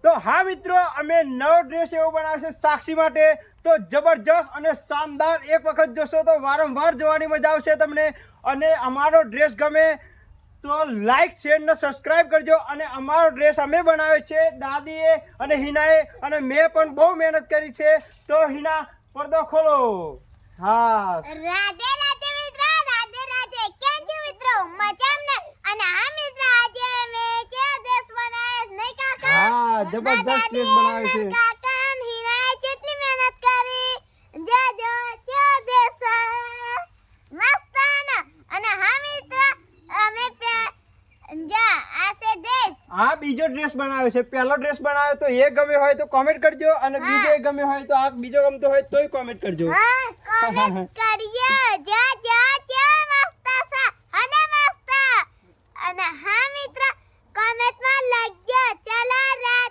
તો હા મિત્રો, અમે નવો ડ્રેસ એવો બનાવ્યો છે સાક્ષી માટે. તો જબરજસ્ત અને શાનદાર, એક વખત જોશો તો વારંવાર જોવાની મજા આવશે તમને. અને અમારો ડ્રેસ ગમે તો લાઈક શેર ને સબસ્ક્રાઇબ કરજો. અને અમારો ડ્રેસ અમે બનાવ્યો છે દાદીએ અને હિનાએ, અને મેં પણ બહુ મહેનત કરી છે. તો હિના, પડદો ખોલો. હા, રાધે રાધે મિત્રો, રાધે રાધે. કેમ છો મિત્રો? મજામાં ને? અને હા મિત્રો, આજે મેં કેવો ડ્રેસ બનાવ્યો નહીં કાકા? હા, જબરજસ્ત ડ્રેસ બનાવ્યો છે. કાકા અને હિનાએ કેટલી મહેનત કરી. જો જો કેવો ડ્રેસ છે. મસ્ત ને? અને હા મિત્રો, અમે જો આ છે ડ્રેસ. આ બીજો ડ્રેસ બનાવ્યો છે. પહેલો ડ્રેસ બનાવ્યો તો એ ગમે હોય તો કોમેન્ટ કરજો, અને બીજો એ ગમે હોય તો આ બીજો ગમતો હોય તોય કોમેન્ટ કરજો. હા, કોમેન્ટ કરજો. જો જો કેવો મસ્ત છે. અને મસ્ત. અને હા મિત્રો, કોમેન્ટમાં લખજો. ચલો રાધે